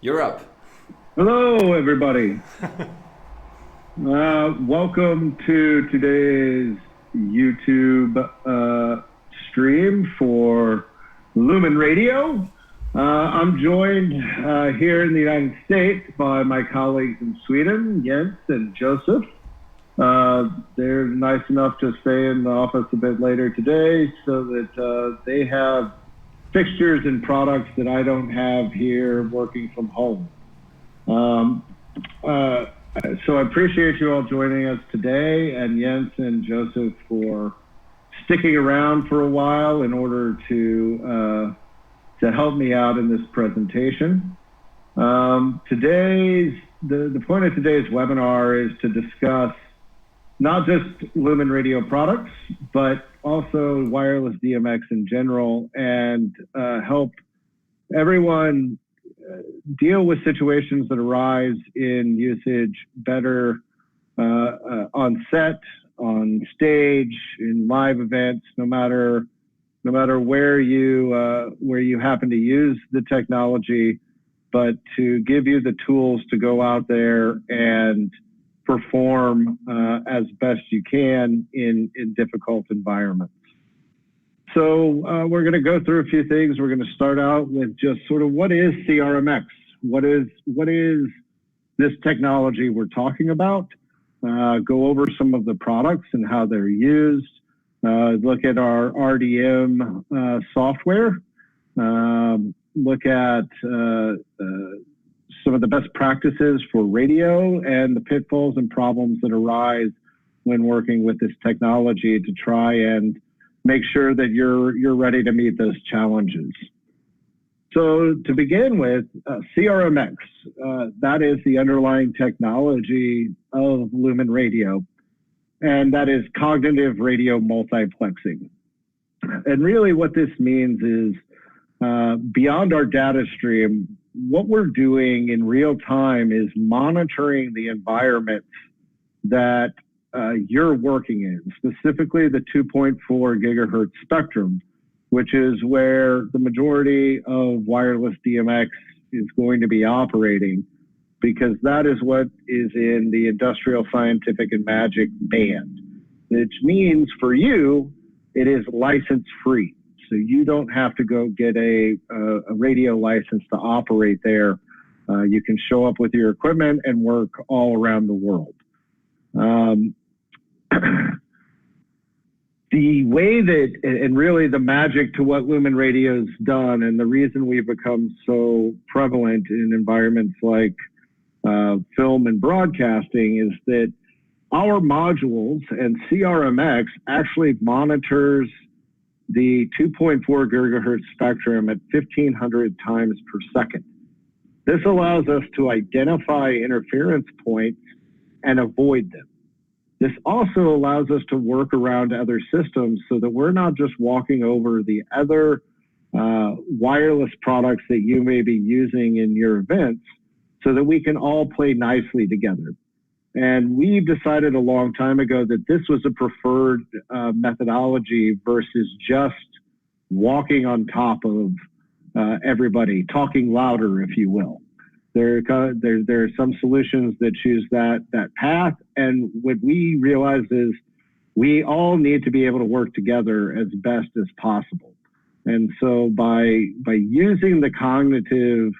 You're up. Hello, everybody. Welcome to today's YouTube stream for Lumenradio. I'm joined here in the United States by my colleagues in Sweden, Jens and Joseph. They're nice enough to stay in the office a bit later today so that they have fixtures and products that I don't have here working from home. So I appreciate you all joining us today, and Jens and Joseph for sticking around for a while in order to help me out in this presentation. The point of today's webinar is to discuss not just Lumenradio products, but also wireless DMX in general, and help everyone deal with situations that arise in usage better on set, on stage, in live events, no matter where you happen to use the technology, but to give you the tools to go out there and perform as best you can in difficult environments. So we're going to go through a few things. We're going to start out with just sort of what is CRMX? What is this technology we're talking about? Go over some of the products and how they're used. Look at our RDM software. Look at some of the best practices for radio and the pitfalls and problems that arise when working with this technology to try and make sure that you're ready to meet those challenges. So to begin with, CRMX, that is the underlying technology of Lumenradio, and that is cognitive radio multiplexing. And really what this means is beyond our data stream, what we're doing in real time is monitoring the environments that you're working in, specifically the 2.4 gigahertz spectrum, which is where the majority of wireless DMX is going to be operating, because that is what is in the industrial, scientific, and magic band, which means for you, it is license free. So you don't have to go get a radio license to operate there. You can show up with your equipment and work all around the world. The way that, and really the magic to what Lumenradio's done, and the reason we've become so prevalent in environments like film and broadcasting, is that our modules and CRMX actually monitors the 2.4 gigahertz spectrum at 1,500 times per second. This allows us to identify interference points and avoid them. This also allows us to work around other systems so that we're not just walking over the other wireless products that you may be using in your events, so that we can all play nicely together. And we've decided a long time ago that this was a preferred methodology versus just walking on top of everybody, talking louder, if you will. There are some solutions that choose that path, and what we realize is we all need to be able to work together as best as possible. And so by using the cognitive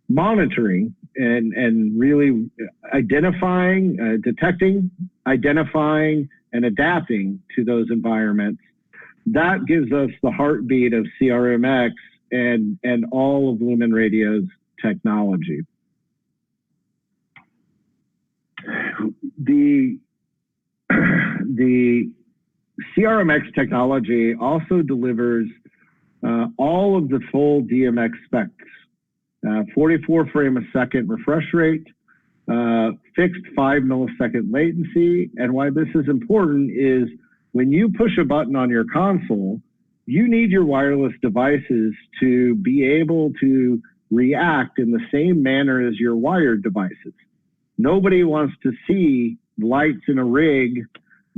monitoring and really identifying, detecting, identifying, and adapting to those environments, that gives us the heartbeat of CRMX and all of Lumenradio's technology. The CRMX technology also delivers all of the full DMX specs, 44 frame a second refresh rate, fixed 5 millisecond latency. And why this is important is when you push a button on your console, you need your wireless devices to be able to react in the same manner as your wired devices. Nobody wants to see lights in a rig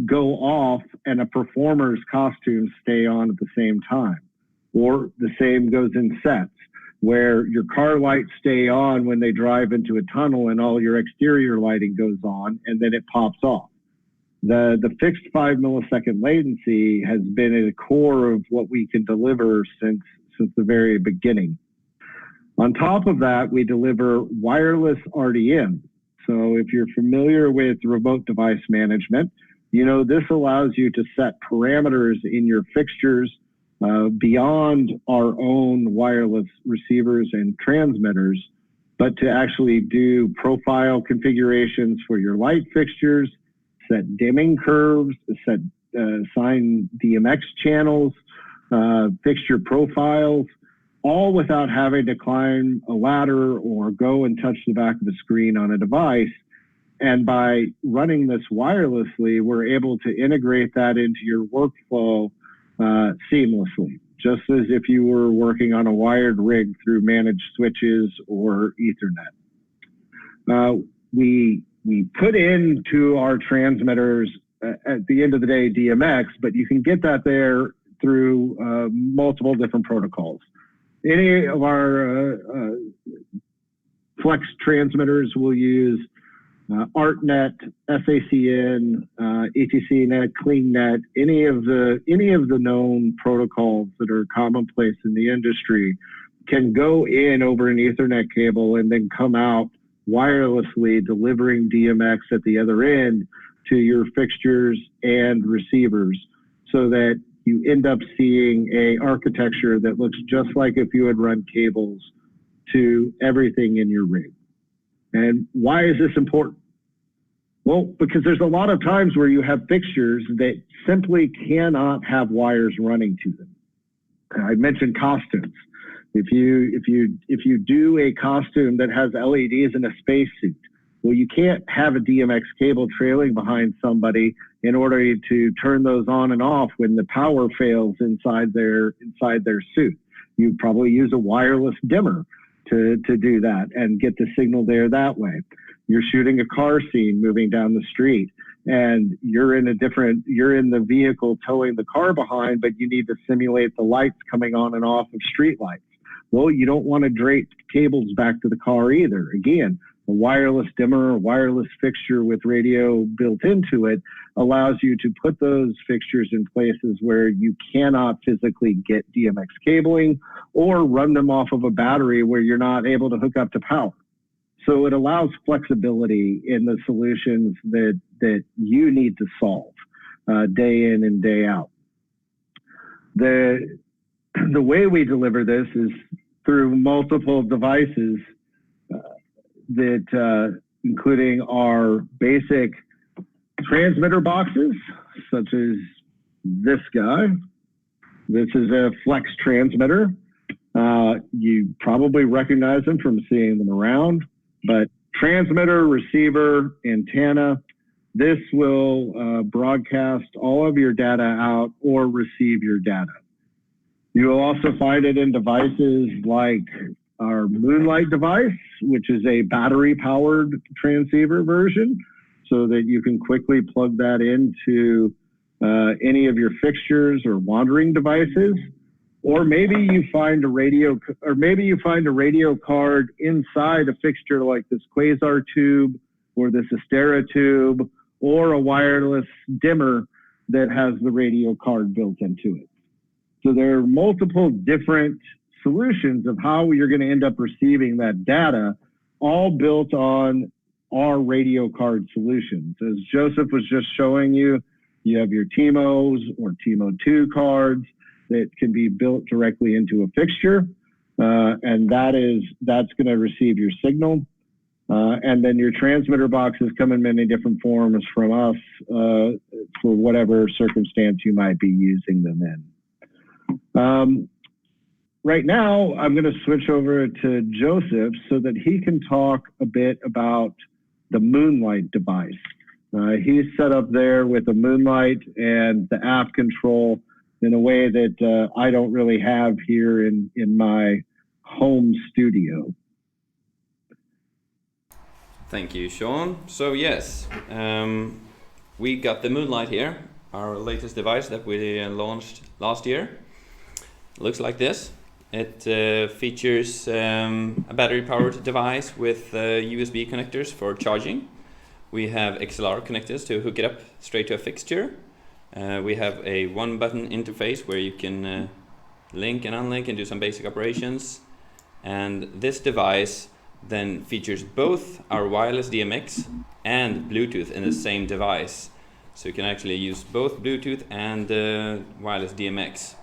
go off and a performer's costume stay on at the same time, or the same goes in sets. where your car lights stay on when they drive into a tunnel and all your exterior lighting goes on, and then it pops off. The fixed 5 millisecond latency has been at the core of what we can deliver since the very beginning. On top of that, we deliver wireless RDM. So if you're familiar with remote device management, you know this allows you to set parameters in your fixtures beyond our own wireless receivers and transmitters, but to actually do profile configurations for your light fixtures, set dimming curves, set assign DMX channels, fixture profiles, all without having to climb a ladder or go and touch the back of the screen on a device. And by running this wirelessly, we're able to integrate that into your workflow seamlessly, just as if you were working on a wired rig through managed switches or Ethernet. We put into our transmitters, at the end of the day, DMX, but you can get that there through multiple different protocols. Any of our Flex transmitters will use ArtNet, SACN, ETCNet, CleanNet, any of the known protocols that are commonplace in the industry can go in over an Ethernet cable and then come out wirelessly, delivering DMX at the other end to your fixtures and receivers, so that you end up seeing a architecture that looks just like if you had run cables to everything in your rig. And why is this important? Well, because there's a lot of times where you have fixtures that simply cannot have wires running to them. I mentioned costumes. If you do a costume that has LEDs in a spacesuit, well, you can't have a DMX cable trailing behind somebody in order to turn those on and off when the power fails inside their suit. You probably use a wireless dimmer to do that and get the signal there that way. You're shooting a car scene moving down the street, and you're in the vehicle towing the car behind, but you need to simulate the lights coming on and off of street lights. Well, you don't want to drape cables back to the car either. Again, a wireless dimmer, a wireless fixture with radio built into it allows you to put those fixtures in places where you cannot physically get DMX cabling or run them off of a battery where you're not able to hook up to power. So it allows flexibility in the solutions that you need to solve day in and day out. The way we deliver this is through multiple devices that including our basic transmitter boxes, such as this guy. This is a Flex transmitter. You probably recognize them from seeing them around, but transmitter, receiver, antenna, this will broadcast all of your data out or receive your data. You will also find it in devices like our MoonLite device, which is a battery-powered transceiver version, so that you can quickly plug that into any of your fixtures or wandering devices. Or maybe you find a radio card inside a fixture like this Quasar tube or this Astera tube or a wireless dimmer that has the radio card built into it. So there are multiple different solutions of how you're going to end up receiving that data, all built on our radio card solutions. As Joseph was just showing you, you have your TMOs or TMO2 cards that can be built directly into a fixture, and that's going to receive your signal. And then your transmitter boxes come in many different forms from us for whatever circumstance you might be using them in. Right now, I'm going to switch over to Joseph so that he can talk a bit about the MoonLite device. He's set up there with the MoonLite and the app control in a way that I don't really have here in my home studio. Thank you, Sean. So yes, we got the MoonLite here, our latest device that we launched last year. Looks like this. It features a battery-powered device with USB connectors for charging. We have XLR connectors to hook it up straight to a fixture. We have a one-button interface where you can link and unlink and do some basic operations. And this device then features both our wireless DMX and Bluetooth in the same device. So you can actually use both Bluetooth and wireless DMX.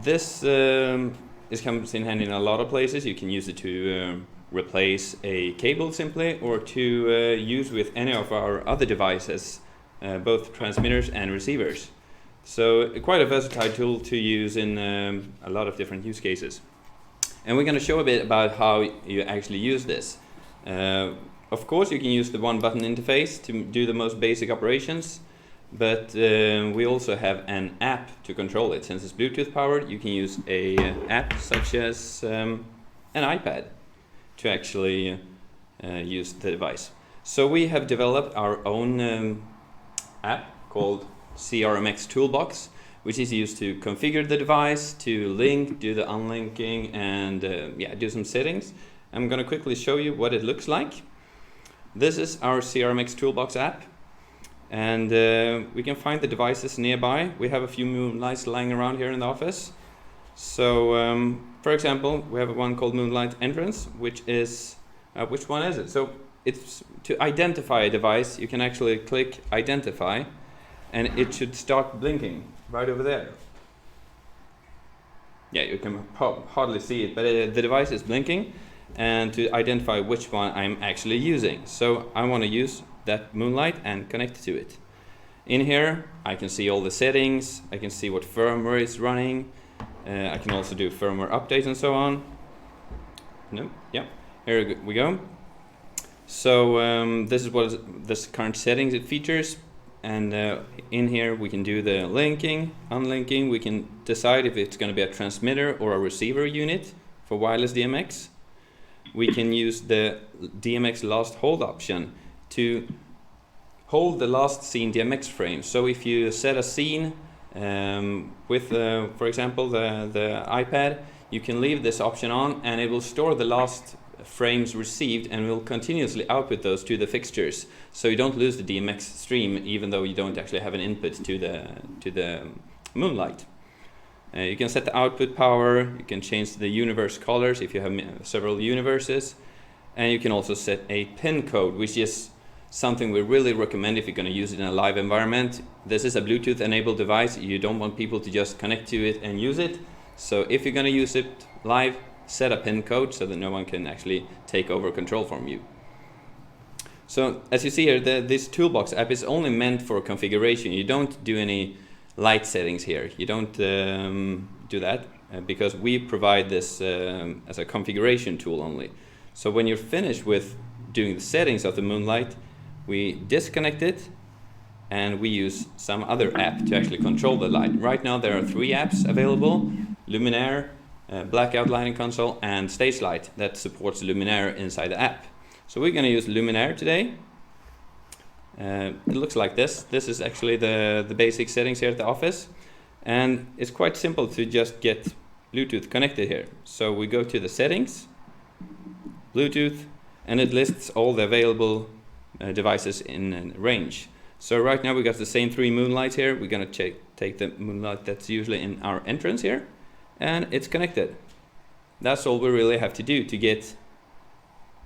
This comes in handy in a lot of places. You can use it to replace a cable simply, or to use with any of our other devices, both transmitters and receivers. So quite a versatile tool to use in a lot of different use cases. And we're going to show a bit about how you actually use this. Of course, you can use the one-button interface to do the most basic operations, but we also have an app to control it. Since it's Bluetooth powered, you can use an app such as an iPad to actually use the device. So we have developed our own app called CRMX Toolbox, which is used to configure the device, to link, do the unlinking, and do some settings. I'm going to quickly show you what it looks like. This is our CRMX Toolbox app, and we can find the devices nearby. We have a few MoonLites lying around here in the office. So, for example, we have one called MoonLite Entrance, which is, which one is it? So it's to identify a device. You can actually click Identify, and it should start blinking right over there. Yeah, you can hardly see it, but the device is blinking, and to identify which one I'm actually using. So I want to use that MoonLite and connect to it. In here, I can see all the settings, I can see what firmware is running, I can also do firmware updates and so on. No, yeah, here we go. So this is what this current settings it features. And in here we can do the linking, unlinking. We can decide if it's going to be a transmitter or a receiver unit for wireless DMX. We can use the DMX last hold option to hold the last scene DMX frame. So if you set a scene with, for example, the iPad, you can leave this option on, and it will store the last frames received and will continuously output those to the fixtures, so you don't lose the DMX stream even though you don't actually have an input to the MoonLite. You can set the output power, you can change the universe colors if you have several universes, and you can also set a pin code, which is something we really recommend if you're going to use it in a live environment. This is a Bluetooth enabled device. You don't want people to just connect to it and use it, so if you're going to use it live, set a pin code so that no one can actually take over control from you. So as you see here, this Toolbox app is only meant for configuration. You don't do any light settings here. You don't do that because we provide this as a configuration tool only. So when you're finished with doing the settings of the MoonLite, we disconnect it and we use some other app to actually control the light. Right now there are 3 apps available: Luminaire, Blackout Lighting Console, and Stage Light that supports Luminaire inside the app. So we're going to use Luminaire today. It looks like this. This is actually the basic settings here at the office, and it's quite simple to just get Bluetooth connected here. So we go to the settings, Bluetooth, and it lists all the available devices in range. So right now we got the same 3 MoonLites here. We're going to take the MoonLite that's usually in our entrance here, and it's connected. That's all we really have to do to get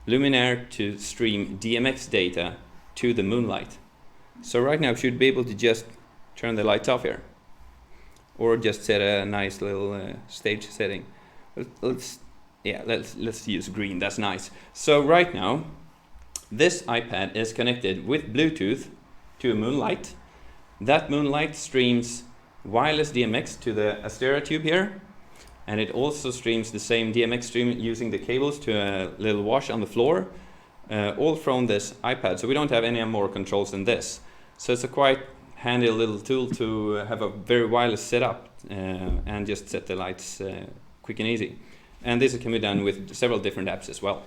Luminaire to stream DMX data to the MoonLite. So right now we should be able to just turn the lights off here, or just set a nice little stage setting. Let's use green. That's nice. So right now this iPad is connected with Bluetooth to a MoonLite. That MoonLite streams wireless DMX to the Astera tube here, and it also streams the same DMX stream using the cables to a little wash on the floor, all from this iPad. So we don't have any more controls than this. So it's a quite handy little tool to have a very wireless setup and just set the lights quick and easy. And this can be done with several different apps as well.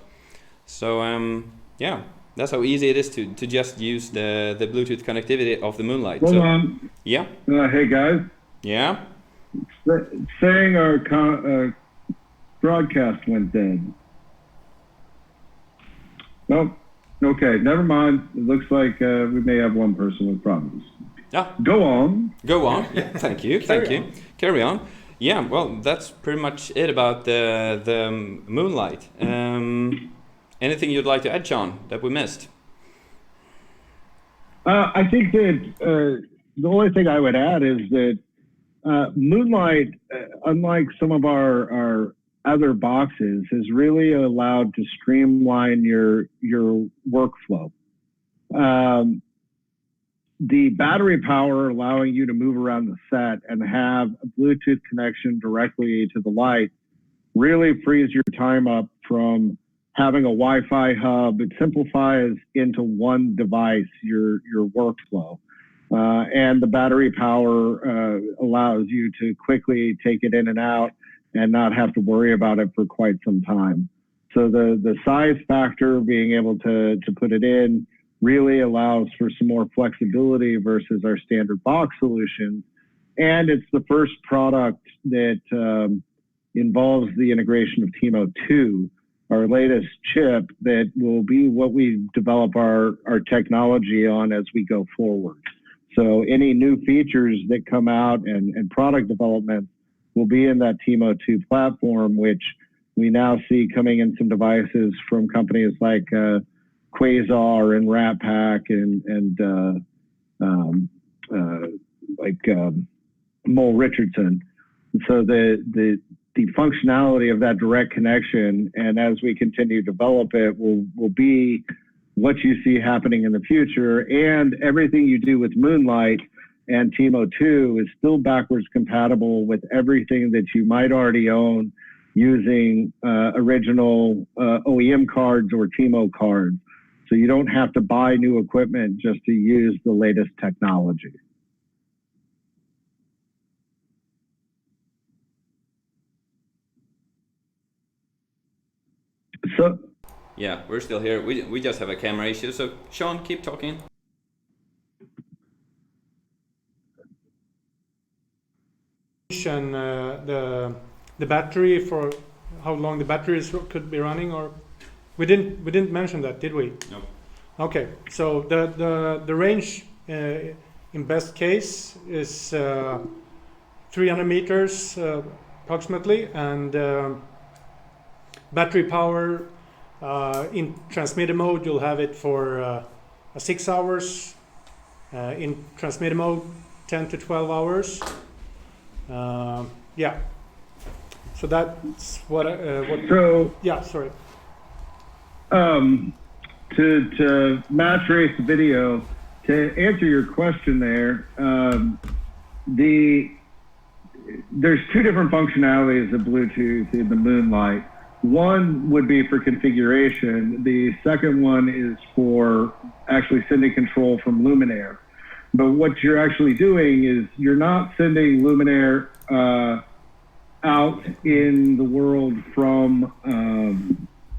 So yeah, that's how easy it is to just use the Bluetooth connectivity of the MoonLite. Hold so, on. Yeah. Hey guys. Yeah. Saying our broadcast went dead. Nope. Okay, never mind. It looks like we may have one person with problems. Ah, Go on. go on. Yeah, thank you. Carry on. Yeah, well, that's pretty much it about the MoonLite. Anything you'd like to add, Sean, that we missed? I think that the only thing I would add is that MoonLite, unlike some of our other boxes, is really allowed to streamline your workflow. The battery power allowing you to move around the set and have a Bluetooth connection directly to the light really frees your time up from having a Wi-Fi hub. It simplifies into one device your workflow. And the battery power allows you to quickly take it in and out and not have to worry about it for quite some time. So the size factor, being able to put it in, really allows for some more flexibility versus our standard box solution. And it's the first product that involves the integration of TMO2, our latest chip that will be what we develop our technology on as we go forward. So any new features that come out and product development will be in that TMO2 platform, which we now see coming in some devices from companies like Quasar and Ratpack and Mole Richardson. So the functionality of that direct connection, and as we continue to develop it, will be what you see happening in the future. And everything you do with MoonLite and TMO2 is still backwards compatible with everything that you might already own using original OEM cards or TMO cards. So you don't have to buy new equipment just to use the latest technology. So, yeah, we're still here. We just have a camera issue. So, Sean, keep talking. And the battery, for how long the batteries could be running, or we didn't mention that, did we? No. Okay, so the range in best case is 300 meters approximately, and battery power in transmitter mode you'll have it for 6 hours, in transmitter mode 10 to 12 hours. Yeah, so that's what so yeah, sorry. to match race the video, to answer your question there, there's two different functionalities of Bluetooth in the MoonLite. One would be for configuration. The second one is for actually sending control from Luminaire. But what you're actually doing is you're not sending Luminaire out in the world from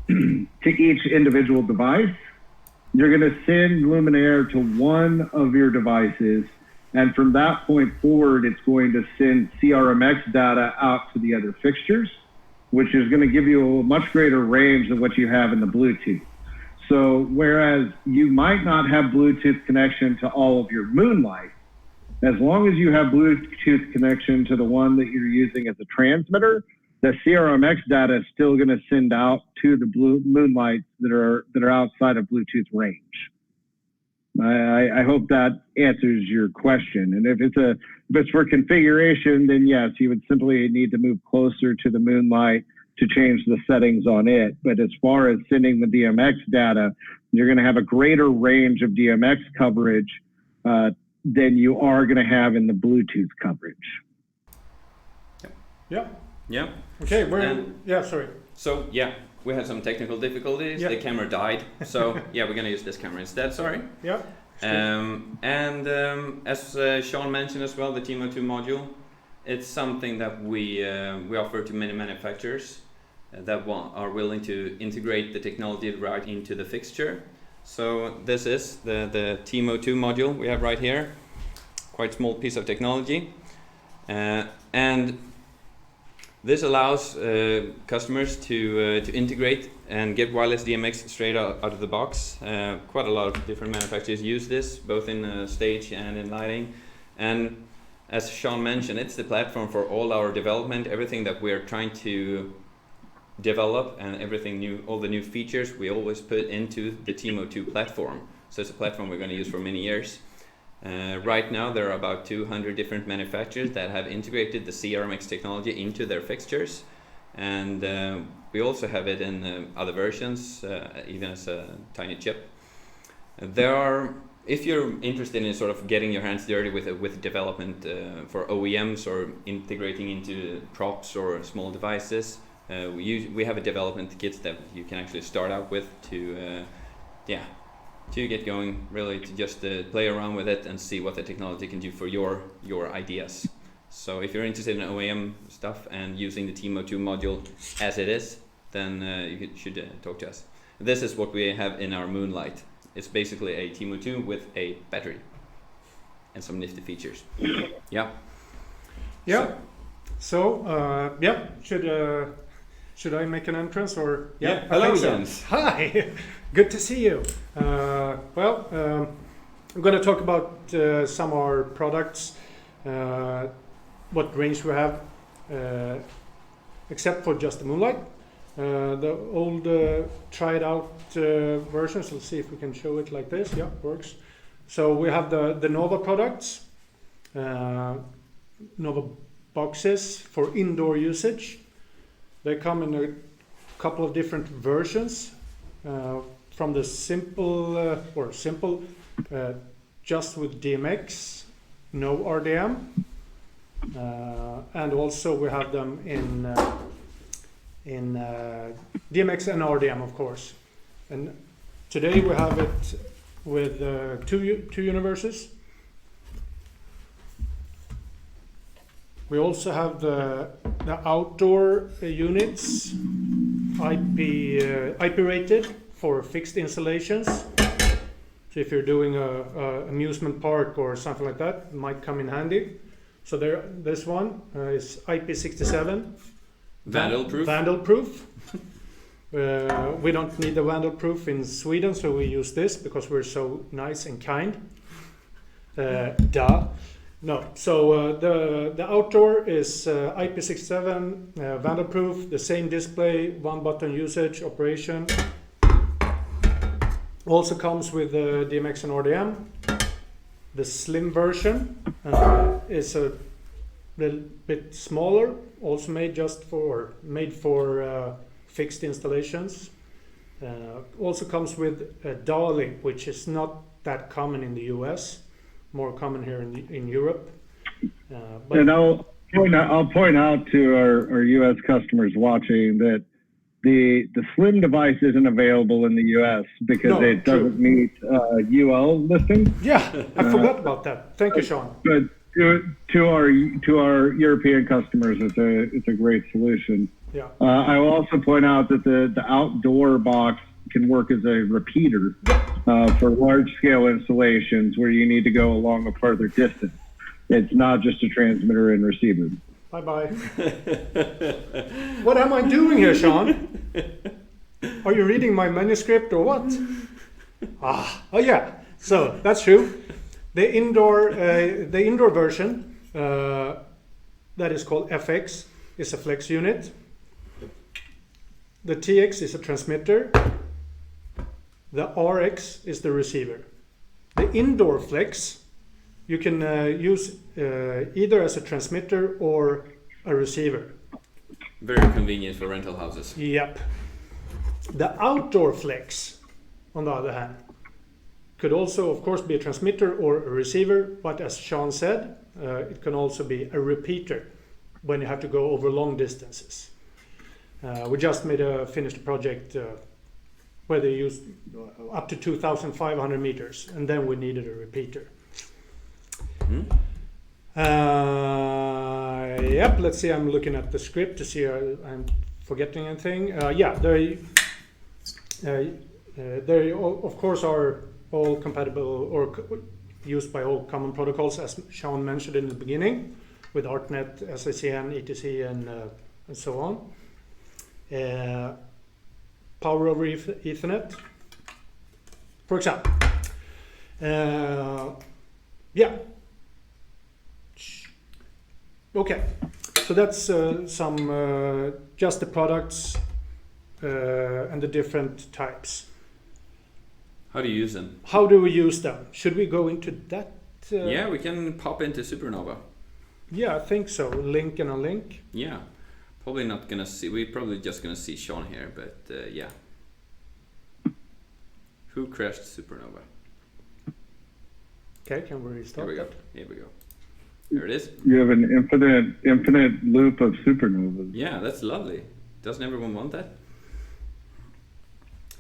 to each individual device. You're going to send Luminaire to one of your devices, and from that point forward, it's going to send CRMX data out to the other fixtures, which is going to give you a much greater range than what you have in the Bluetooth. So whereas you might not have Bluetooth connection to all of your MoonLite, as long as you have Bluetooth connection to the one that you're using as a transmitter, the CRMX data is still going to send out to the MoonLites that are outside of Bluetooth range. I hope that answers your question. And if it's for configuration, then yes, you would simply need to move closer to the MoonLite to change the settings on it. But as far as sending the DMX data, you're going to have a greater range of DMX coverage than you are going to have in the Bluetooth coverage. Yeah. Yeah. Okay. Yeah. Sorry. So yeah, we had some technical difficulties. Yeah. The camera died. So yeah, we're gonna use this camera instead. Sorry. Yeah. As Sean mentioned as well, the TMO2 module, it's something that we offer to many manufacturers that are willing to integrate the technology right into the fixture. So this is the TMO2 module we have right here. Quite small piece of technology, and This allows customers to integrate and get wireless DMX straight out of the box. Quite a lot of different manufacturers use this, both in stage and in lighting. And as Sean mentioned, it's the platform for all our development, everything that we're trying to develop and everything new, all the new features we always put into the TMO2 platform. So it's a platform we're going to use for many years. Right now there are about 200 different manufacturers that have integrated the CRMX technology into their fixtures, and we also have it in other versions, even as a tiny chip. There are, if you're interested in sort of getting your hands dirty with development for OEMs or integrating into props or small devices, we have a development kit that you can actually start out with to get going, really, to just play around with it and see what the technology can do for your ideas. So if you're interested in OEM stuff and using the TMO2 module as it is, then you should talk to us. This is what we have in our MoonLite. It's basically a TMO2 with a battery and some nifty features. Yeah. Yeah. So should I make an entrance or? Yeah. Hello, Jens. Hi. Good to see you. I'm going to talk about some of our products, what range we have, except for just the MoonLite. The old tried out versions. Let's see if we can show it like this. Yeah, works. So we have the Nova products, Nova boxes for indoor usage. They come in a couple of different versions. From the simple just with DMX, no RDM, and also we have them in DMX and RDM, of course. And today we have it with two universes. We also have the outdoor units, IP rated for fixed installations. So if you're doing a amusement park or something like that, it might come in handy. So this one is IP67. Vandal-proof. Vandal-proof. We don't need the vandal-proof in Sweden, so we use this because we're so nice and kind. Duh. No, so the outdoor is IP67, vandal-proof, the same display, one button usage, operation. Also comes with DMX and RDM. The slim version is a little bit smaller, also made for fixed installations. Also comes with a dolly, which is not that common in the US. More common here in Europe. And I'll point out to our U.S. customers watching that the slim device isn't available in the U.S. because it doesn't meet UL listing. Yeah, I forgot about that. Thank you, Sean. But to our European customers, it's a great solution. Yeah. I will also point out that the outdoor box can work as a repeater for large-scale installations where you need to go along a further distance. It's not just a transmitter and receiver. Bye-bye. What am I doing here, Sean? Are you reading my manuscript or what? Oh yeah, so that's true. The indoor version, that is called FX, is a flex unit. The TX is a transmitter. The RX is the receiver. The indoor flex you can use either as a transmitter or a receiver. Very convenient for rental houses. Yep. The outdoor flex, on the other hand, could also, of course, be a transmitter or a receiver, but as Sean said, it can also be a repeater when you have to go over long distances. We just finished a project where they used up to 2,500 meters, and then we needed a repeater. Yep, let's see, I'm looking at the script to see if I'm forgetting anything. Yeah, they of course are all compatible or used by all common protocols, as Sean mentioned in the beginning, with ArtNet, SICN, ETC, and and so on. Power over Ethernet, for example. Yeah. Okay. So that's some just the products and the different types. How do you use them? How do we use them? Should we go into that? Yeah, we can pop into Supernova. Yeah, I think so. Link and unlink. Yeah, probably not gonna see. We're probably just gonna see Sean here, but yeah. Who crashed Supernova? Okay, can we restart? Here we go. Here we go. There it is. You have an infinite loop of supernovas. Yeah, that's lovely. Doesn't everyone want that?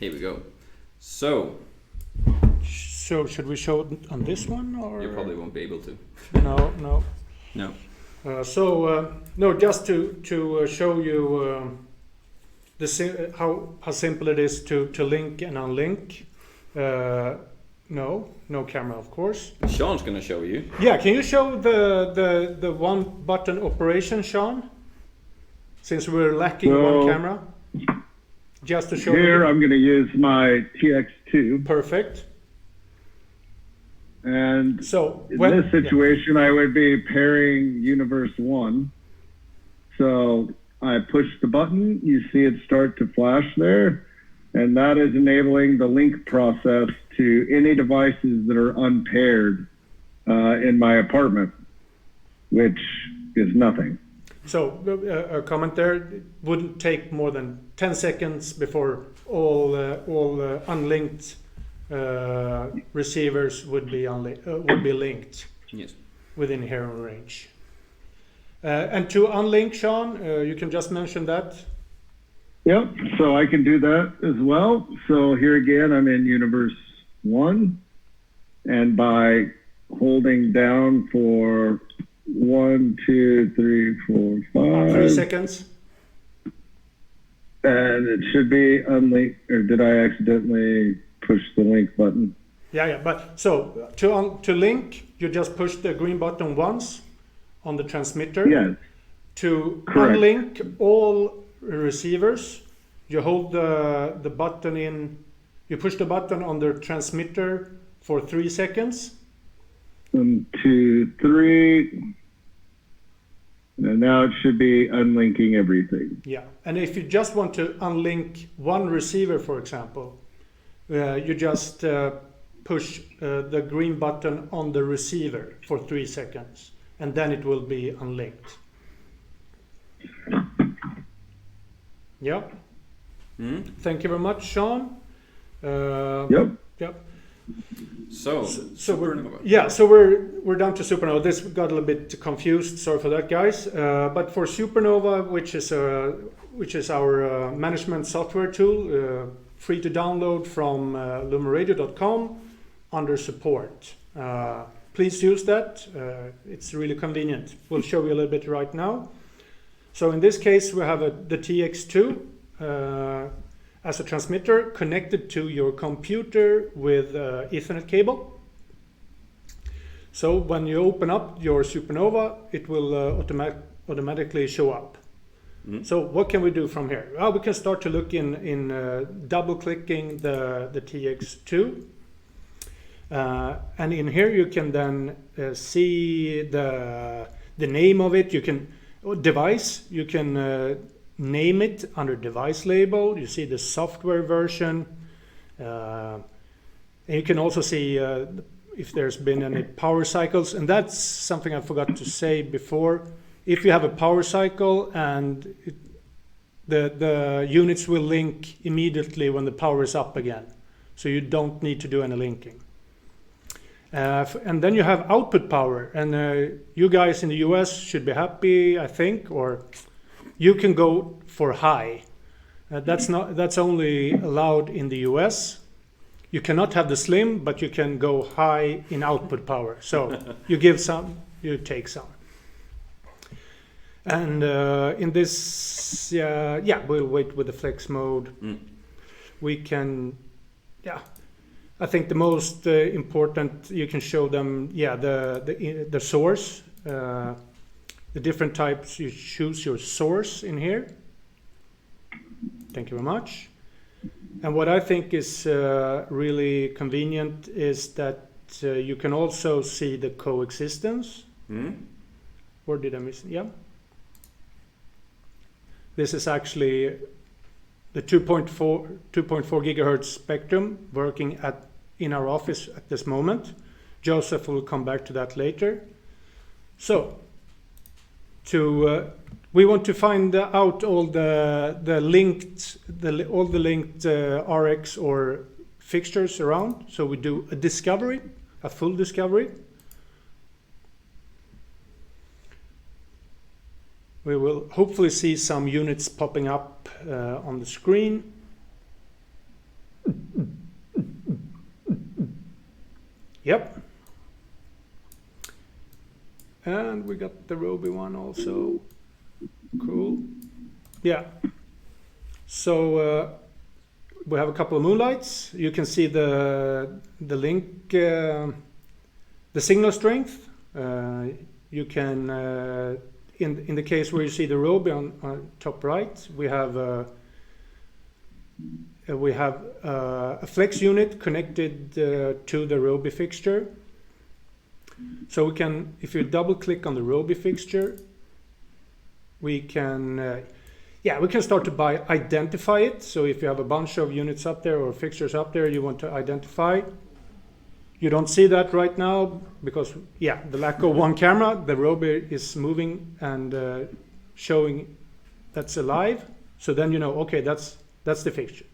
Here we go. So should we show it on this one, or you probably won't be able to. No. No. No, just to show you how simple it is to link and unlink. No camera, of course. Sean's gonna show you. Yeah, can you show the one button operation, Sean? Since we're lacking one camera, just to show here you. I'm going to use my TX2. Perfect. And so in this situation, I would be pairing Universe 1. So I push the button, you see it start to flash there, and that is enabling the link process to any devices that are unpaired in my apartment, which is nothing. So a comment there, it wouldn't take more than 10 seconds before all unlinked receivers would be linked. Yes. Within hearing range. And to unlink, Sean, you can just mention that. Yep, so I can do that as well. So here again, I'm in Universe 1, and by holding down for 1, 2, 3, 4, 5. 3 seconds. And it should be unlinked, or did I accidentally push the link button? Yeah. But so to link, you just push the green button once on the transmitter. Yes. To Correct. unlink all receivers, you hold the button in. You push the button on the transmitter for 3 seconds. 1, 2, 3. And now it should be unlinking everything. Yeah, and if you just want to unlink one receiver, for example, you just push the green button on the receiver for 3 seconds, and then it will be unlinked. Yeah. Thank you very much, Sean. Yep. So we're down to Supernova. This got a little bit confused. Sorry for that, guys. But for Supernova, which is our management software tool, free to download from lumenradio.com under support. Please use that. It's really convenient. We'll show you a little bit right now. So in this case, we have the TX2 as a transmitter connected to your computer with Ethernet cable. So when you open up your Supernova, it will automatically show up. So what can we do from here? Well, we can start to look in double-clicking the TX2. And in here you can then see the name of it. You can device. You can name it under device label. You see the software version. And you can also see if there's been any power cycles. And that's something I forgot to say before. If you have a power cycle and the units will link immediately when the power is up again. So you don't need to do any linking. And then you have output power. And you guys in the US should be happy, I think, or you can go for high. That's only allowed in the US. You cannot have the slim, but you can go high in output power. So you give some, you take some. And in this, we'll wait with the flex mode. We can, I think the most important, you can show them, the source. the different types. You choose your source in here. Thank you very much. And what I think is really convenient is that you can also see the coexistence. Or did I miss? Yeah. This is actually the 2.4 gigahertz spectrum working in our office at this moment. Joseph will come back to that later. So, we want to find out all the linked RX or fixtures around. So we do a discovery, a full discovery. We will hopefully see some units popping up on the screen. Yep. And we got the Roby one also. Cool. Yeah. So we have a couple of MoonLites. You can see the link, the signal strength. You can, in the case where you see the Roby on top right, we have a flex unit connected to the Roby fixture. So we can, if you double click on the Roby fixture, we can start to identify it. So if you have a bunch of units up there or fixtures up there you want to identify, you don't see that right now because the lack of one camera. The Roby is moving and showing that's alive. So then you know, okay, that's the fixture.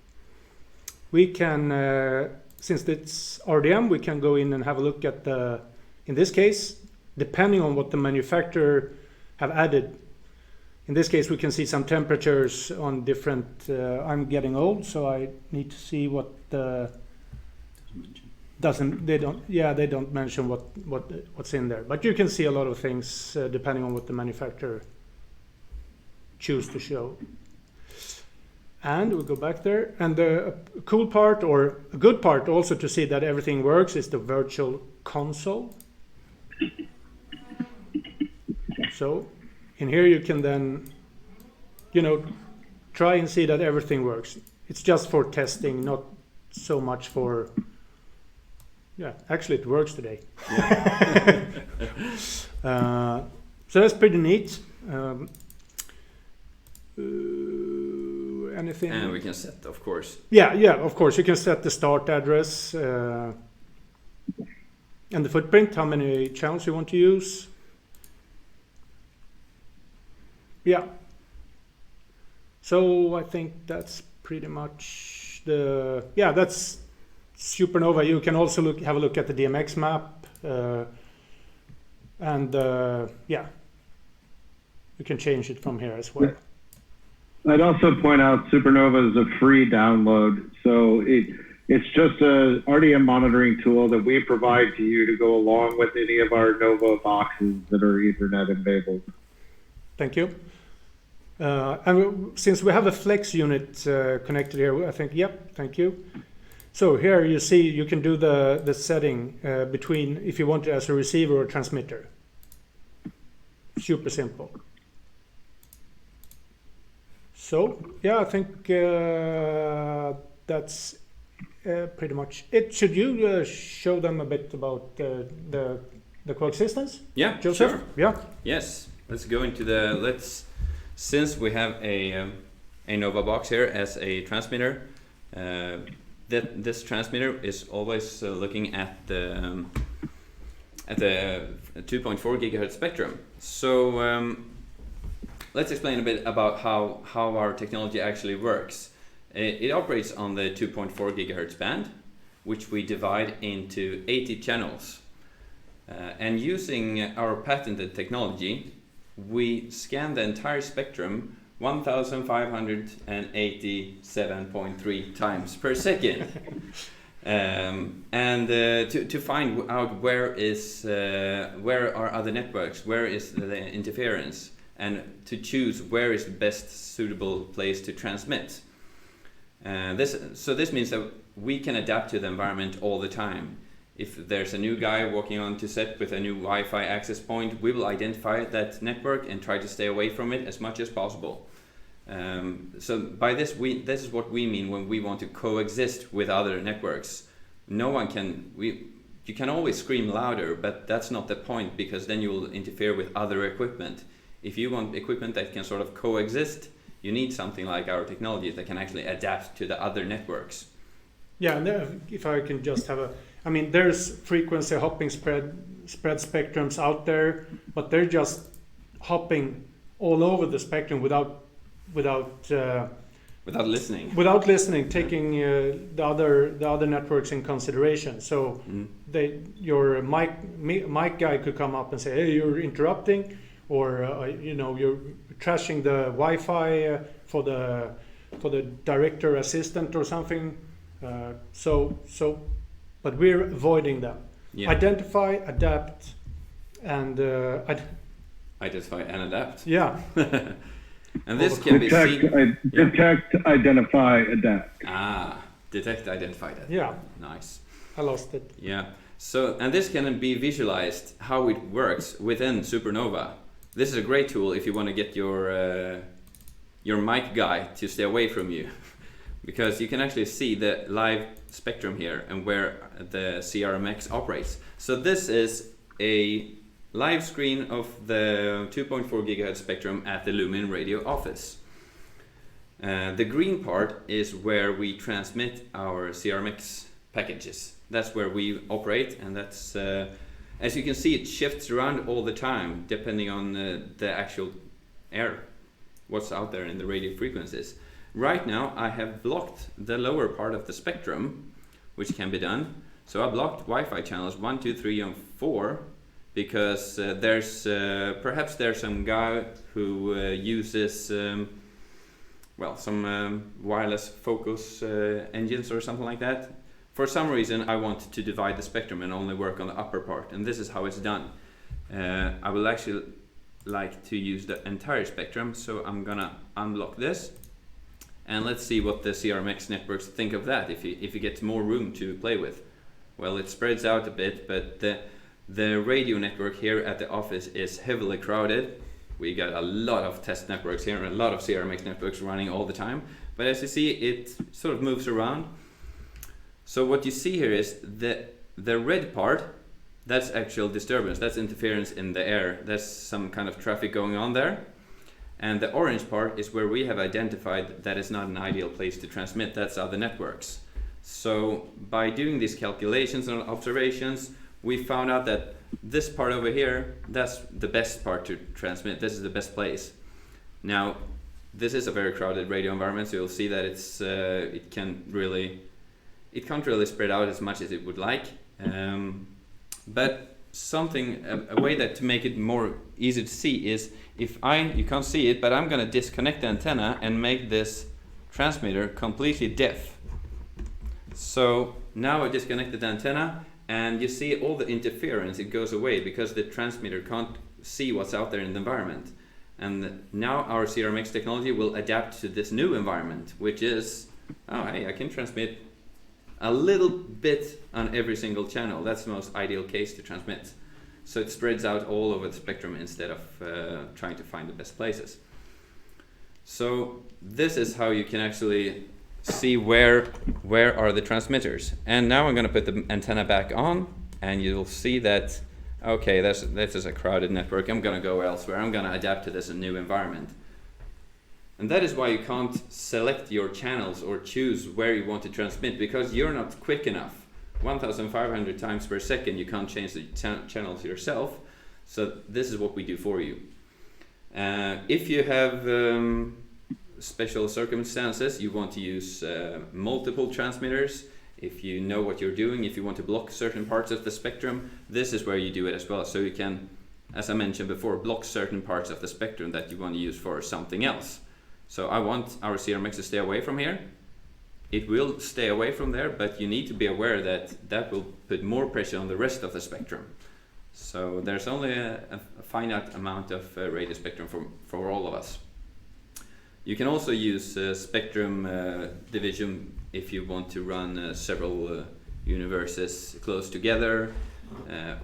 We can, since it's RDM, we can go in and have a look at the, in this case, depending on what the manufacturer have added. In this case, we can see some temperatures on different. I'm getting old, so I need to see what the they don't mention what's in there. But you can see a lot of things depending on what the manufacturer choose to show. And we'll go back there. And the cool part or a good part also to see that everything works is the virtual console. So in here you can then, try and see that everything works. It's just for testing, not so much for, actually it works today. Yeah. So that's pretty neat. Anything? And we can set, of course. Yeah, of course. You can set the start address and the footprint, how many channels you want to use. Yeah. So I think that's pretty much that's Supernova. You can also have a look at the DMX map. You can change it from here as well. I'd also point out Supernova is a free download. So it's just a RDM monitoring tool that we provide to you to go along with any of our Nova boxes that are Ethernet enabled. Thank you. And since we have a flex unit connected here, I think, thank you. So here you see you can do the setting between if you want it as a receiver or transmitter. Super simple. So I think that's pretty much it. Should you show them a bit about the coexistence? Yeah, Joseph? Sure. Yeah. Yes, let's go into since we have a Nova box here as a transmitter, this transmitter is always looking at the 2.4 gigahertz spectrum. So let's explain a bit about how our technology actually works. It operates on the 2.4 gigahertz band, which we divide into 80 channels. And using our patented technology, we scan the entire spectrum 1,587.3 times per second. To find out where are other networks, where is the interference, and to choose where is the best suitable place to transmit. This means that we can adapt to the environment all the time. if there's a new guy walking onto set with a new Wi-Fi access point, we will identify that network and try to stay away from it as much as possible. So by this, this is what we mean when we want to coexist with other networks. No one can, you can always scream louder, but that's not the point, because then you will interfere with other equipment. If you want equipment that can sort of coexist, you need something like our technology that can actually adapt to the other networks. Yeah, and if I can just have I mean, there's frequency hopping spread spectrums out there, but they're just hopping all over the spectrum without listening. Without listening, taking the other networks in consideration. So your mic guy could come up and say, "Hey, you're interrupting," or you're trashing the Wi-Fi for the director assistant or something. But we're avoiding them. Yeah. Identify, adapt, and identify and adapt. Yeah. And this can be seen. Detect, identify, adapt. Detect, identify, adapt. Yeah. Nice. I lost it. Yeah. So, and this can be visualized how it works within Supernova. This is a great tool if you want to get your mic guy to stay away from you, because you can actually see the live spectrum here and where the CRMX operates. So this is a live screen of the 2.4 gigahertz spectrum at the Lumenradio office. The green part is where we transmit our CRMX packages. That's where we operate, and that's as you can see, it shifts around all the time depending on the actual air, what's out there in the radio frequencies. Right now I have blocked the lower part of the spectrum, which can be done. So I blocked Wi-Fi channels 1, 2, 3 and 4 because perhaps there's some guy who uses some wireless focus engines or something like that. For some reason I want to divide the spectrum and only work on the upper part, and this is how it's done. I will actually like to use the entire spectrum, so I'm gonna unblock this, and let's see what the CRMX networks think of that if you get more room to play with. Well, it spreads out a bit, but the radio network here at the office is heavily crowded. We got a lot of test networks here and a lot of CRMX networks running all the time, but as you see, it sort of moves around. So what you see here is the red part, that's actual disturbance, that's interference in the air, that's some kind of traffic going on there. And the orange part is where we have identified that it's not an ideal place to transmit, that's other networks. So by doing these calculations and observations, we found out that this part over here, that's the best part to transmit, this is the best place. Now, this is a very crowded radio environment, so you'll see that it can't really spread out as much as it would like. But a way that to make it more easy to see is you can't see it, but I'm going to disconnect the antenna and make this transmitter completely deaf. So now I disconnected the antenna, and you see all the interference, it goes away because the transmitter can't see what's out there in the environment. And now our CRMX technology will adapt to this new environment, which is, hey, I can transmit a little bit on every single channel. That's the most ideal case to transmit. So it spreads out all over the spectrum instead of trying to find the best places. So this is how you can actually see where are the transmitters. And now I'm going to put the antenna back on, and you'll see that, okay, this is a crowded network. I'm going to go elsewhere. I'm going to adapt to this new environment. And that is why you can't select your channels or choose where you want to transmit, because you're not quick enough. 1,500 times per second, you can't change the channels yourself. So this is what we do for you. If you have special circumstances, you want to use multiple transmitters. If you know what you're doing, if you want to block certain parts of the spectrum, this is where you do it as well. So you can, as I mentioned before, block certain parts of the spectrum that you want to use for something else. So I want our CRMX to stay away from here. It will stay away from there, but you need to be aware that will put more pressure on the rest of the spectrum. So there's only a finite amount of radio spectrum for all of us. You can also use spectrum division if you want to run several universes close together,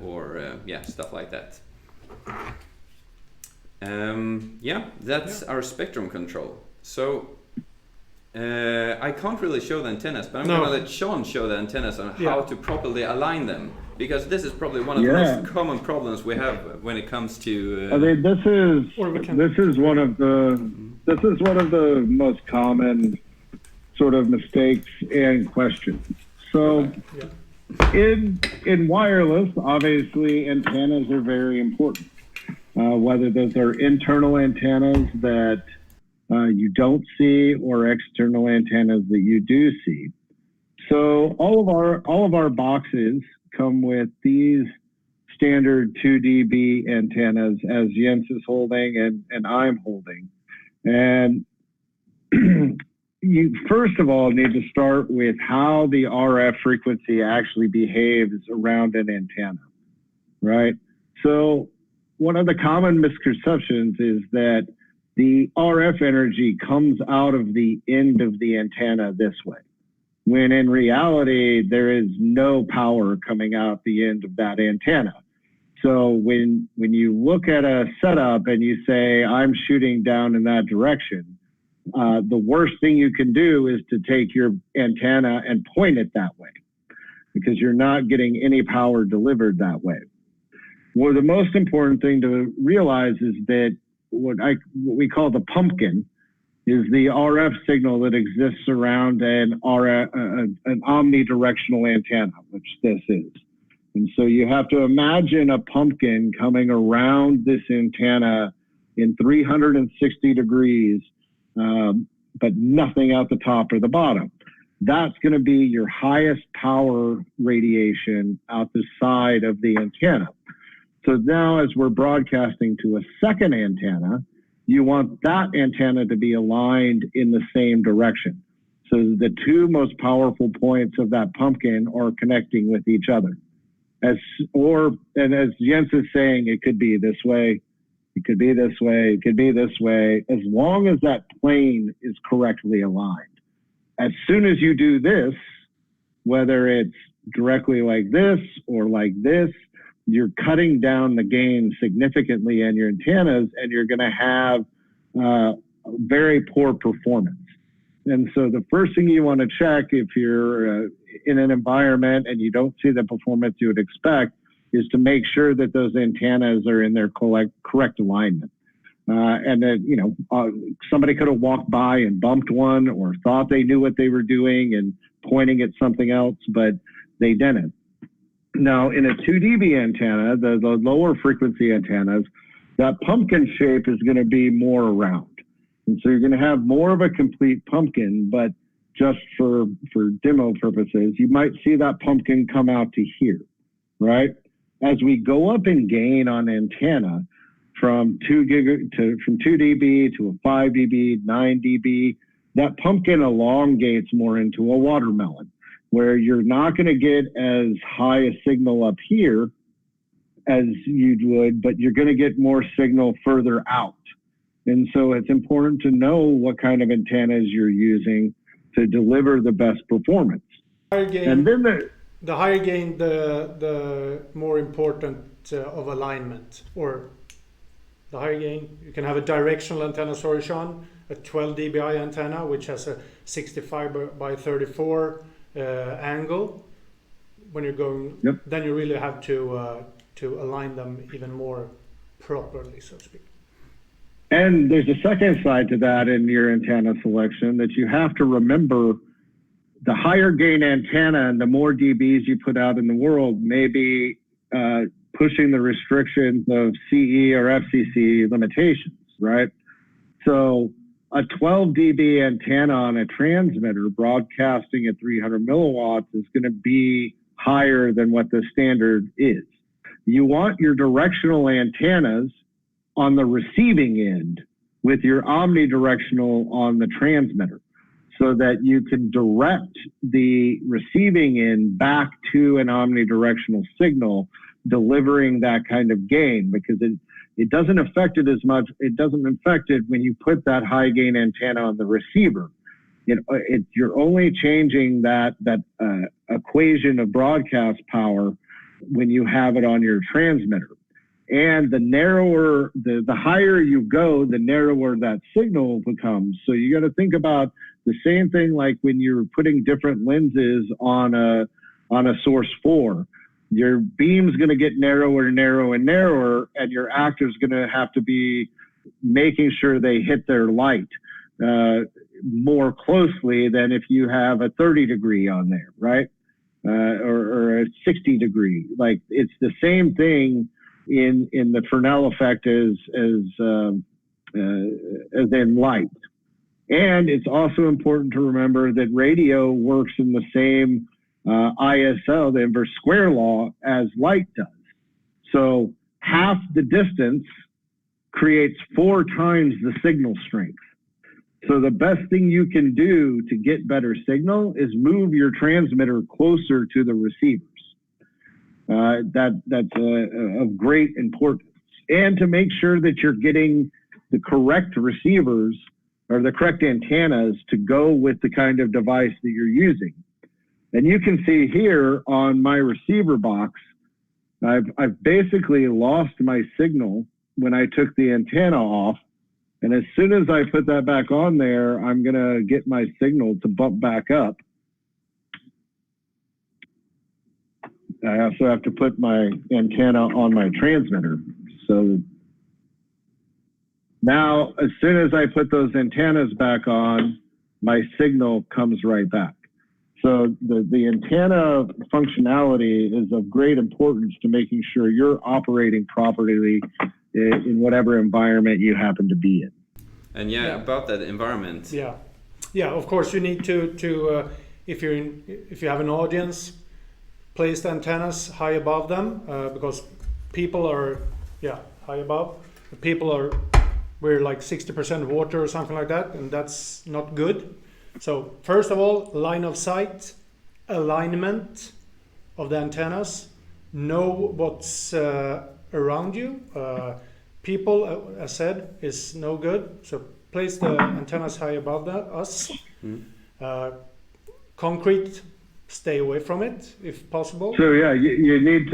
or stuff like that. That's our spectrum control. So I can't really show the antennas, but I'm going to let Sean show the antennas on how to properly align them, because this is probably one of the most common problems we have when it comes to. I mean, this is one of the most common sort of mistakes and questions. So, in wireless, obviously, antennas are very important. Whether those are internal antennas that you don't see or external antennas that you do see. So all of our boxes come with these standard 2 dB antennas, as Jens is holding and I'm holding. And you first of all need to start with how the RF frequency actually behaves around an antenna, right? So one of the common misconceptions is that the RF energy comes out of the end of the antenna this way, when in reality, there is no power coming out the end of that antenna. So when you look at a setup and you say, I'm shooting down in that direction, the worst thing you can do is to take your antenna and point it that way, because you're not getting any power delivered that way. Well, the most important thing to realize is that what we call the pumpkin is the RF signal that exists around an omnidirectional antenna, which this is. And so you have to imagine a pumpkin coming around this antenna in 360 degrees, but nothing out the top or the bottom. That's going to be your highest power radiation out the side of the antenna. So now as we're broadcasting to a second antenna, you want that antenna to be aligned in the same direction. So the two most powerful points of that pumpkin are connecting with each other. And as Jens is saying, it could be this way, it could be this way, it could be this way, as long as that plane is correctly aligned. As soon as you do this, whether it's directly like this or like this, you're cutting down the gain significantly in your antennas, and you're going to have very poor performance. And so the first thing you want to check if you're in an environment and you don't see the performance you would expect is to make sure that those antennas are in their correct alignment. And that, somebody could have walked by and bumped one or thought they knew what they were doing and pointing at something else, but they didn't. Now, in a 2 dB antenna, the lower frequency antennas, that pumpkin shape is going to be more round. And so you're going to have more of a complete pumpkin, but just for demo purposes, you might see that pumpkin come out to here, right? As we go up in gain on antenna from 2 dB to a 5 dB, 9 dB, that pumpkin elongates more into a watermelon, where you're not going to get as high a signal up here as you would, but you're going to get more signal further out. And so it's important to know what kind of antennas you're using to deliver the best performance. Higher gain, and then the higher gain, the more important of alignment, or the higher gain. You can have a directional antenna, sorry, Sean, a 12 dBi antenna, which has a 65 by 34 angle. When you're going, then you really have to align them even more properly, so to speak. And there's a second side to that in your antenna selection, that you have to remember the higher gain antenna and the more dBs you put out in the world may be pushing the restrictions of CE or FCC limitations, right? So a 12 dB antenna on a transmitter broadcasting at 300 milliwatts is going to be higher than what the standard is. You want your directional antennas on the receiving end with your omnidirectional on the transmitter, so that you can direct the receiving end back to an omnidirectional signal, delivering that kind of gain, because it doesn't affect it as much. It doesn't affect it when you put that high gain antenna on the receiver. You're only changing that equation of broadcast power when you have it on your transmitter. And the narrower, the higher you go, the narrower that signal becomes. So you got to think about the same thing like when you're putting different lenses on a source 4. Your beam's going to get narrower and narrower and narrower, and your actor's going to have to be making sure they hit their light more closely than if you have a 30 degree on there, right? Or a 60 degree. Like, it's the same thing in the Fresnel effect as in light. And it's also important to remember that radio works in the same ISO, the inverse square law, as light does. So half the distance creates 4 times the signal strength. So the best thing you can do to get better signal is move your transmitter closer to the receivers. That's of great importance. And to make sure that you're getting the correct receivers or the correct antennas to go with the kind of device that you're using. And you can see here on my receiver box, I've basically lost my signal when I took the antenna off. And as soon as I put that back on there, I'm going to get my signal to bump back up. I also have to put my antenna on my transmitter. So now, as soon as I put those antennas back on, my signal comes right back. So the antenna functionality is of great importance to making sure you're operating properly in whatever environment you happen to be in. And about that environment. Yeah. Of course, you need to if you have an audience, place the antennas high above them because people are high above. We're like 60% water or something like that, and that's not good. So first of all, line of sight, alignment of the antennas, know what's around you. People, as said, is no good. So place the antennas high above us. Concrete, stay away from it if possible. So you need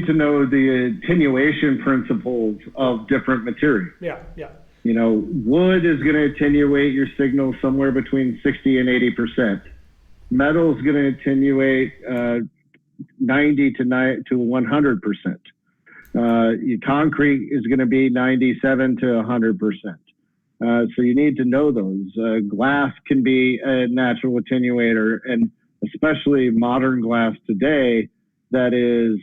to know the attenuation principles of different materials. Yeah. You know, wood is going to attenuate your signal somewhere between 60 and 80%. Metal is going to attenuate 90 to 100%. Concrete is going to be 97 to 100%. So you need to know those. Glass can be a natural attenuator, and especially modern glass today that is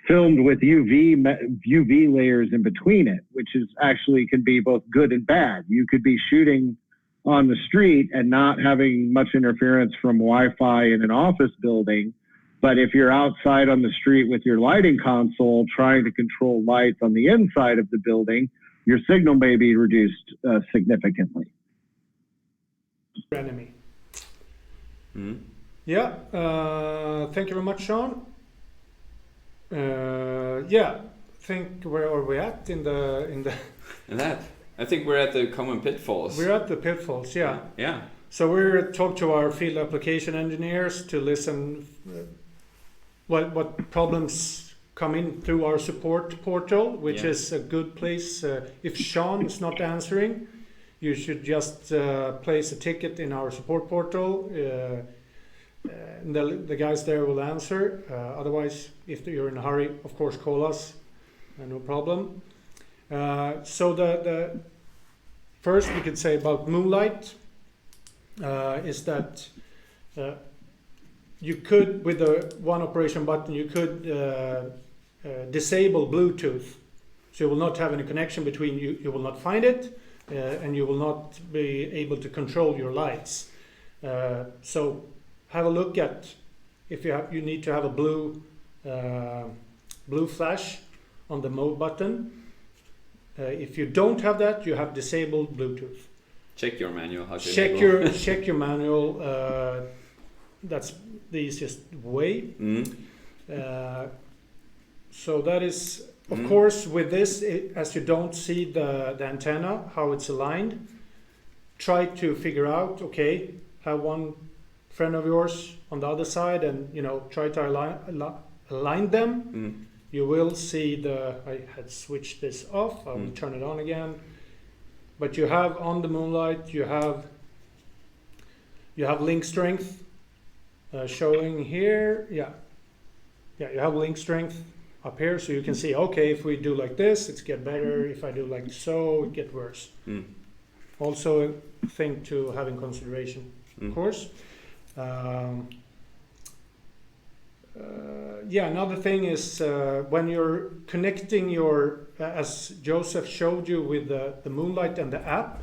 filmed with UV layers in between it, which is actually can be both good and bad. You could be shooting on the street and not having much interference from Wi-Fi in an office building. But if you're outside on the street with your lighting console trying to control lights on the inside of the building, your signal may be reduced significantly. Enemy. Yeah, thank you very much, Sean. Think where are we at in that? I think we're at the common pitfalls. We're at the pitfalls, yeah. Yeah. So we're talk to our field application engineers to listen what problems come in through our support portal, which is a good place. If Sean is not answering, you should just place a ticket in our support portal. And the guys there will answer. Otherwise, if you're in a hurry, of course, call us. No problem. So the first we could say about MoonLite is that you could, with the one operation button, you could disable Bluetooth. So you will not have any connection between you. You will not find it, and you will not be able to control your lights. So have a look at if you need to have a blue flash on the mode button. If you don't have that, you have disabled Bluetooth. Check your manual. Check your manual. That's the easiest way. So that is, of course, with this, as you don't see the antenna, how it's aligned, try to figure out, okay, have one friend of yours on the other side and try to align them, you will see I had switched this off. I will turn it on again. But you have on the MoonLite, you have link strength showing here. Yeah, you have link strength up here, so you can see, okay, if we do like this, it's get better. If I do like so, it get worse. Also a thing to have in consideration, of course. Another thing is when you're connecting your, as Joseph showed you with the MoonLite and the app,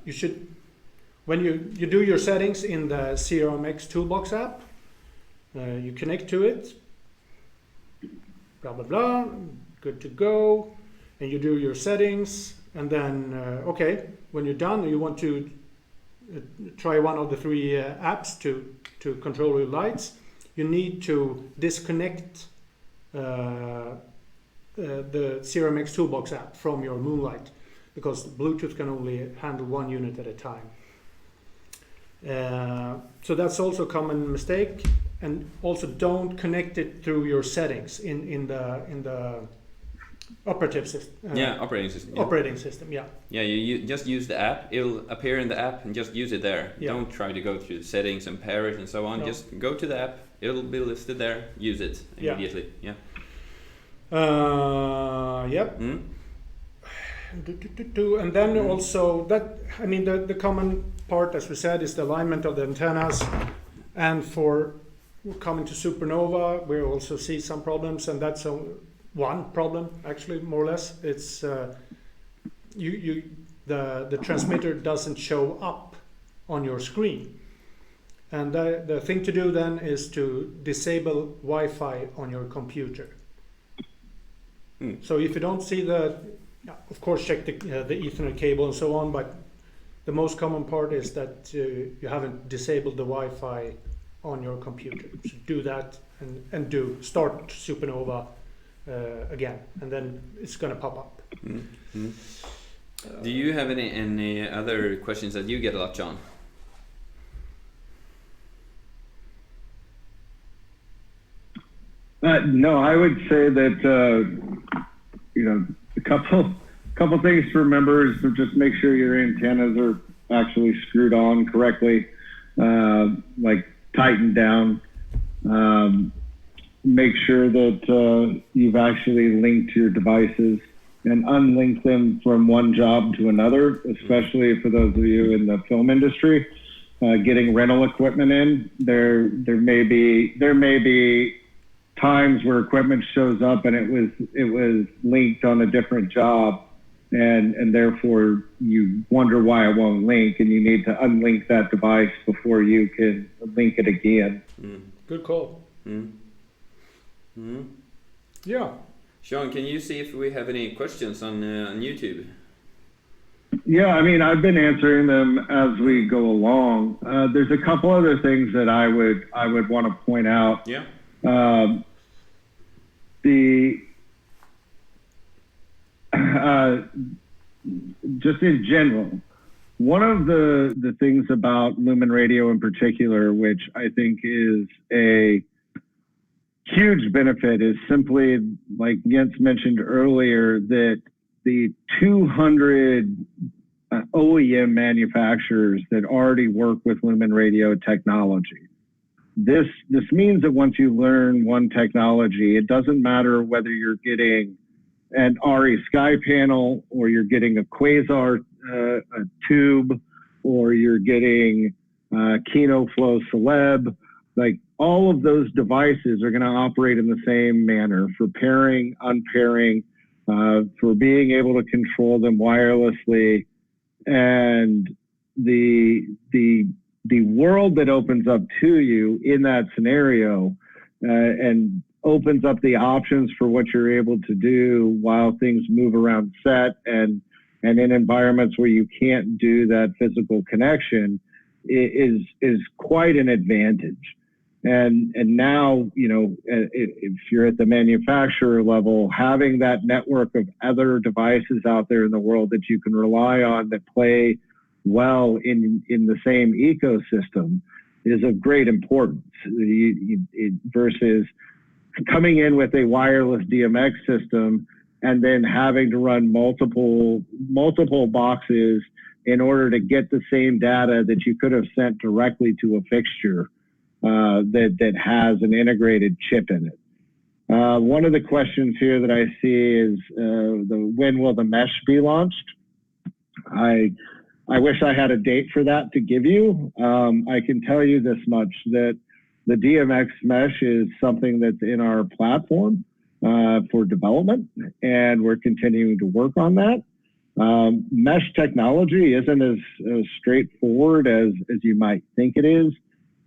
you should, when you do your settings in the CRMX Toolbox app, you connect to it, blah, blah, blah, good to go, and you do your settings, and then, okay, when you're done, you want to try one of the three apps to control your lights, you need to disconnect the CRMX Toolbox app from your MoonLite, because Bluetooth can only handle one unit at a time. So that's also a common mistake. And also don't connect it through your settings in the operative system. Operating system. Yeah. Operating system, yeah. Yeah, you just use the app. It'll appear in the app and just use it there. Yeah. Don't try to go through the settings and pair it and so on. No. Just go to the app. It'll be listed there. Use it immediately. Yeah. Yep. And then also that, I mean, the common part, as we said, is the alignment of the antennas. And for coming to Supernova, we also see some problems, and that's one problem, actually, more or less. It's the transmitter doesn't show up on your screen, and the thing to do then is to disable Wi-Fi on your computer. So if you don't see of course, check the Ethernet cable and so on, but the most common part is that you haven't disabled the Wi-Fi on your computer. So do that and start Supernova again, and then it's going to pop up. Do you have any other questions that you get a lot, John? No, I would say that a couple things to remember is to just make sure your antennas are actually screwed on correctly, like tightened down. Make sure that you've actually linked your devices and unlink them from one job to another, especially for those of you in the film industry. Getting rental equipment in, there may be times where equipment shows up and it was linked on a different job, and therefore you wonder why it won't link, and you need to unlink that device before you can link it again. Good call. Yeah. Sean, can you see if we have any questions on YouTube? Yeah, I mean, I've been answering them as we go along. There's a couple other things that I would want to point out. Yeah. Just in general, one of the things about Lumenradio in particular, which I think is a huge benefit, is simply, like Jens mentioned earlier, that the 200 OEM manufacturers that already work with Lumenradio technology. This means that once you learn one technology, it doesn't matter whether you're getting an RE Sky panel, or you're getting a Quasar a tube, or you're getting Kino Flow Celeb. Like, all of those devices are going to operate in the same manner for pairing, unpairing, for being able to control them wirelessly. And the world that opens up to you in that scenario and opens up the options for what you're able to do while things move around set and in environments where you can't do that physical connection is quite an advantage. And now, if you're at the manufacturer level, having that network of other devices out there in the world that you can rely on that play well in the same ecosystem is of great importance versus coming in with a wireless DMX system and then having to run multiple boxes in order to get the same data that you could have sent directly to a fixture that has an integrated chip in it. One of the questions here that I see is when will the mesh be launched? I wish I had a date for that to give you. I can tell you this much, that the DMX mesh is something that's in our platform for development, and we're continuing to work on that. Mesh technology isn't as straightforward as you might think it is.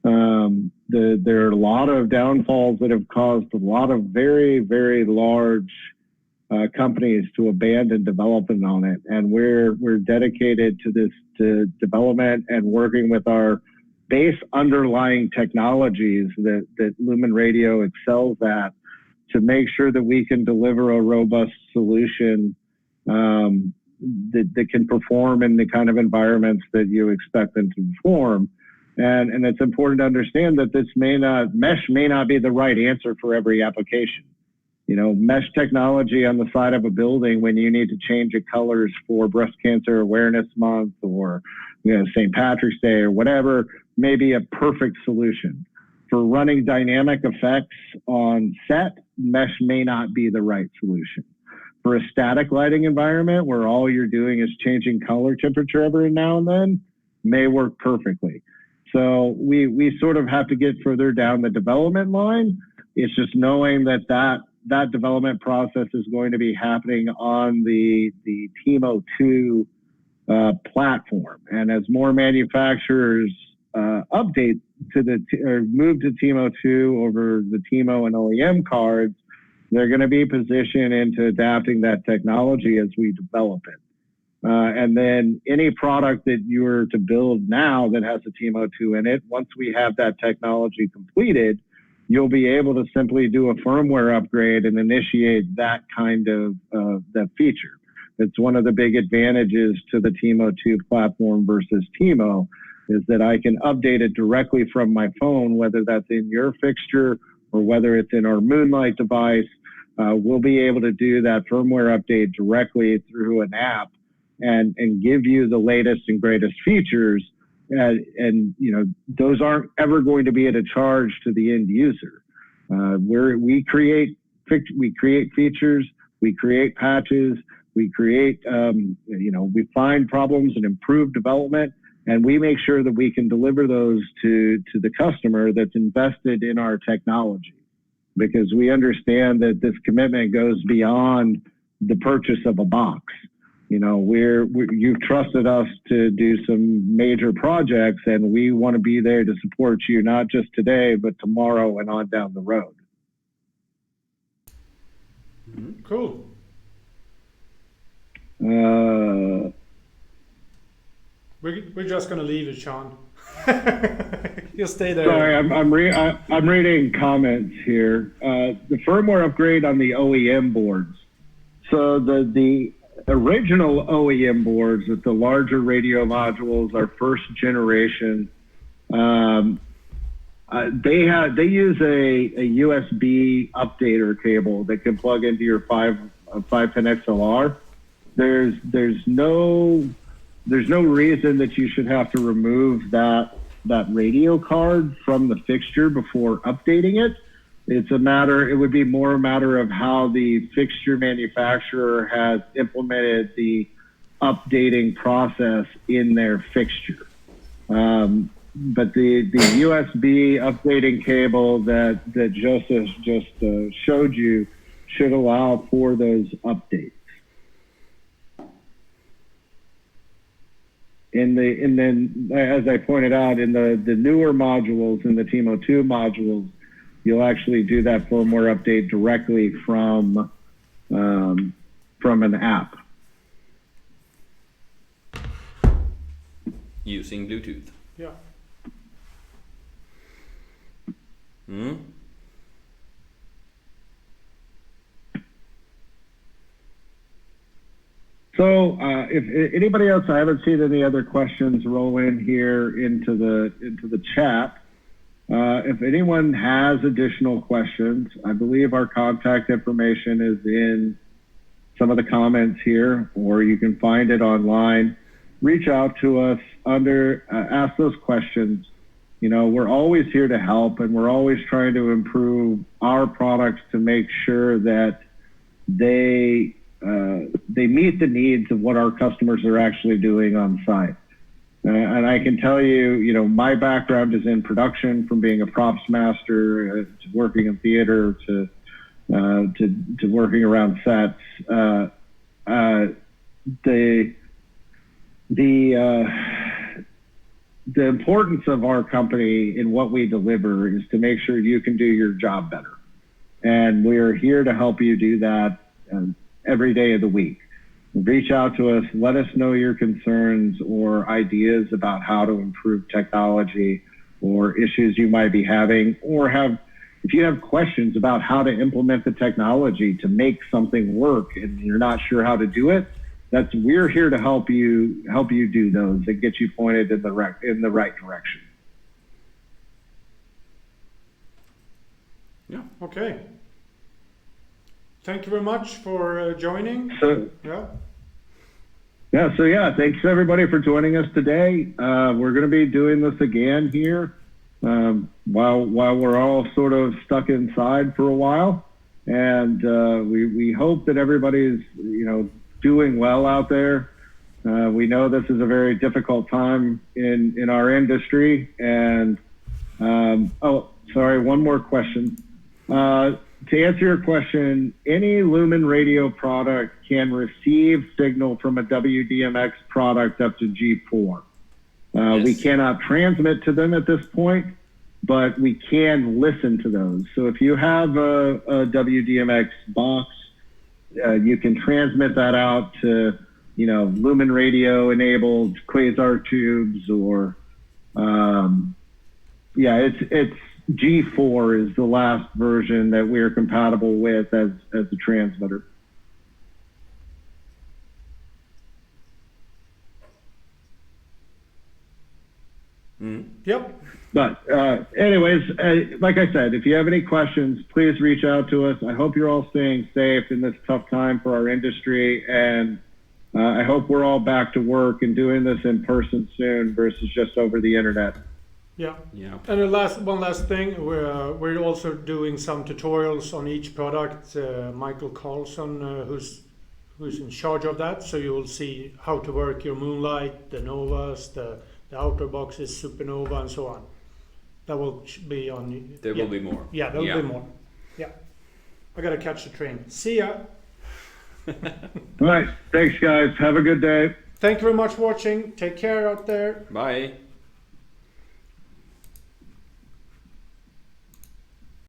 There are a lot of downfalls that have caused a lot of very, very large companies to abandon development on it, and we're dedicated to this development and working with our base underlying technologies that Lumenradio excels at to make sure that we can deliver a robust solution that can perform in the kind of environments that you expect them to perform. And it's important to understand that mesh may not be the right answer for every application. You know, mesh technology on the side of a building when you need to change the colors for Breast Cancer Awareness Month or, you know, St. Patrick's Day or whatever may be a perfect solution. For running dynamic effects on set, mesh may not be the right solution. For a static lighting environment where all you're doing is changing color temperature every now and then, may work perfectly. So we sort of have to get further down the development line. It's just knowing that development process is going to be happening on the TIMO2 platform. And as more manufacturers update or move to TIMO2 over the TIMO and OEM cards, they're going to be positioned into adapting that technology as we develop it. And then any product that you were to build now that has a TIMO2 in it, once we have that technology completed, you'll be able to simply do a firmware upgrade and initiate that kind of that feature. It's one of the big advantages to the TIMO2 platform versus TIMO is that I can update it directly from my phone, whether that's in your fixture or whether it's in our MoonLite device. We'll be able to do that firmware update directly through an app and give you the latest and greatest features. And you know, those aren't ever going to be at a charge to the end user. We create features, we create patches, we create, we find problems and improve development, and we make sure that we can deliver those to the customer that's invested in our technology, because we understand that this commitment goes beyond the purchase of a box. You know, you've trusted us to do some major projects, and we want to be there to support you, not just today, but tomorrow and on down the road. Cool. We're just gonna leave it, Sean. You'll stay there. Sorry, I'm reading comments here. The firmware upgrade on the OEM boards. So the original OEM boards with the larger radio modules, our first generation, they use a USB updater cable that can plug into your 5-pin XLR. There's no reason that you should have to remove that radio card from the fixture before updating it. It would be more a matter of how the fixture manufacturer has implemented the updating process in their fixture. But the USB updating cable that Joseph just showed you should allow for those updates. And then, as I pointed out, in the newer modules, in the TIMO2 modules, you'll actually do that firmware update directly from an app. Using Bluetooth. Yeah. So if anybody else, I haven't seen any other questions roll in here into the chat. If anyone has additional questions, I believe our contact information is in some of the comments here, or you can find it online. Reach out to us ask those questions. You know, we're always here to help, and we're always trying to improve our products to make sure that they meet the needs of what our customers are actually doing on site. And I can tell you, you know, my background is in production, from being a props master to working in theater to working around sets. The importance of our company in what we deliver is to make sure you can do your job better. And we're here to help you do that every day of the week. Reach out to us, let us know your concerns or ideas about how to improve technology or issues you might be having, or if you have questions about how to implement the technology to make something work and you're not sure how to do it, we're here to help you do those and get you pointed in the right direction. Yeah. Okay. Thank you very much for joining. Thanks everybody for joining us today. We're going to be doing this again here while we're all sort of stuck inside for a while, and we hope that everybody's doing well out there. We know this is a very difficult time in our industry, and one more question. To answer your question, any Lumenradio product can receive signal from a WDMX product up to G4. Yes. We cannot transmit to them at this point, but we can listen to those. So if you have a WDMX box, you can transmit that out to, Lumenradio enabled quasar tubes, or it's G4 is the last version that we're compatible with as a transmitter. Yep. But anyways, like I said, if you have any questions, please reach out to us. I hope you're all staying safe in this tough time for our industry, and I hope we're all back to work and doing this in person soon versus just over the internet. Yeah. And one last thing, we're also doing some tutorials on each product. Michael Carlson, who's in charge of that, so you will see how to work your MoonLite, the Novas, the outdoor boxes, Supernova, and so on. That will be on. There will be more. Yeah, there will be more. Yeah. I gotta catch the train. See ya. All right. Thanks, guys. Have a good day. Thank you very much for watching. Take care out there. Bye.